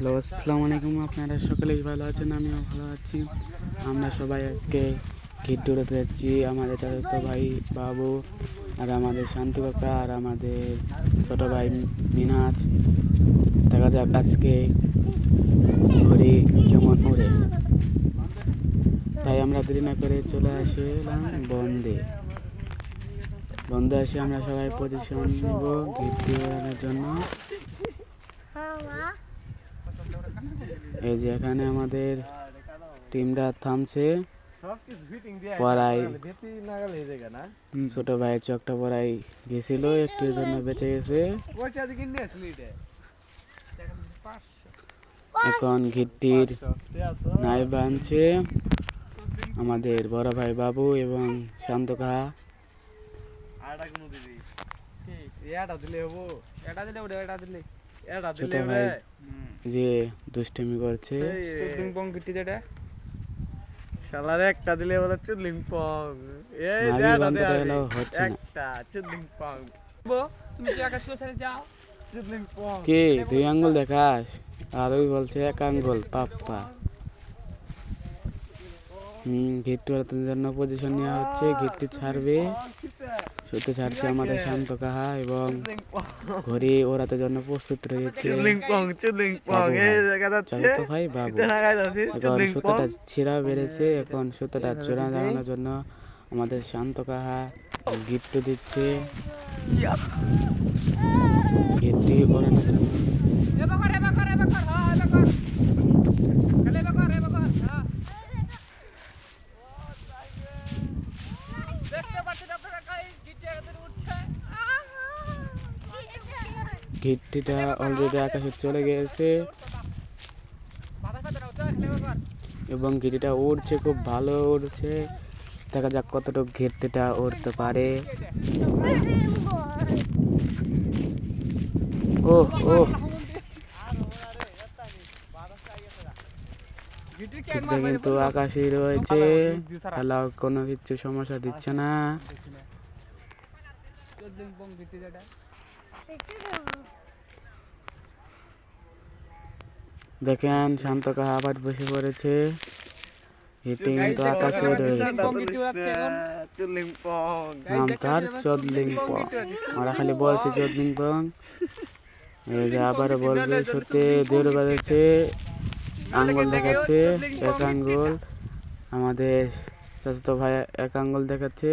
Hello, আসসালামু আলাইকুম। আপনারা সকলেই ভালো আছেন, আমিও ভালো আছি। আমরা সবাই আজকে গিট দৌড়াতে যাচ্ছি। আমাদের চাচাতো ভাই বাবু আর আমাদের শান্তু কাকা আর আমাদের ছোট ভাই মিনাজ। দেখা যাক আজকে ঘড়ি কেমন উড়ে। তাই আমরা দেরি না করে চলে আসলাম বন্ধে এসে আমরা সবাই পজিশন নিব গিট দৌড়ানোর জন্য। এই যে এখানে আমাদের টিমটা থামছে, পড়াই ছোট ভাইয়ের চকটা পড়াই গেছিল, একটু জন্য বেঁচে গেছে। এখন ঘিরটির নাই বানছে আমাদের বড় ভাই বাবু এবং শান্ত কাহা। ছোট ভাই যে দুষ্টমি করছে, শালারে একটা দিলে বলে চুদলিং পং, এই নাভি বানতে গেলেও হচ্ছে না। একটা চুদলিং পং, তুমি কি আকাশ ছেড়ে যাও চুদলিং পং। কে দুই আঙ্গুল দেখাস? আর ওই বলছে এক আঙ্গুল পাপ্পা। গিট্টু ওড়ানোর জন্য পজিশন নেওয়া হচ্ছে। গিট্টু ছাড়বে, শুতে ছাড়ছে আমাদের শান্ত কাহা এবং ঘড়ি ওড়াতে জন্য প্রস্তুত রয়েছে চাচাতো ভাই বাবু। এখন সুতোটা ছিঁড়া বেড়েছে, এখন সুতোটা চূড়া লাগানোর জন্য আমাদের শান্ত কাহা গিট্টু দিচ্ছে। গিট্টু ওড়ানোর জন্য ঘিরটিটা অলরেডি আকাশে চলে গেছে এবং ঘিরটিটা উড়ছে, খুব ভালো উড়ছে। দেখা যাক কতটুকু ঘিরটিটা উড়তে পারে। ও ও কিন্তু আকাশেই রয়েছে, খেলা কোনো কিছু সমস্যা দিচ্ছে না। দেখেন শান্ত কাহা আবার বসে পড়েছে, হিটিং কিন্তু আকাশে রয়েছে। নাম তার চদলিং পং, আমরা খালি বলছি চদলিং পং। এই যে আবারও বলবে, সত্যি দেড় বাজাচ্ছে, আঙ্গুল দেখাচ্ছে এক আঙ্গুল। আমাদের চাচাতো ভাই এক আঙ্গুল দেখাচ্ছে।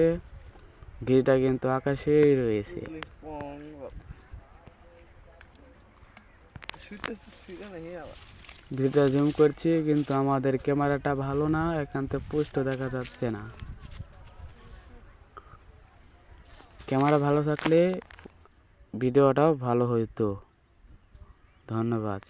গিরিটা কিন্তু আকাশেই রয়েছে। ভিডিওটা জুম করছি কিন্তু আমাদের ক্যামেরাটা ভালো না, এখান থেকে স্পষ্ট দেখা যাচ্ছে না। ক্যামেরা ভালো থাকলে ভিডিওটাও ভালো হইতো। ধন্যবাদ।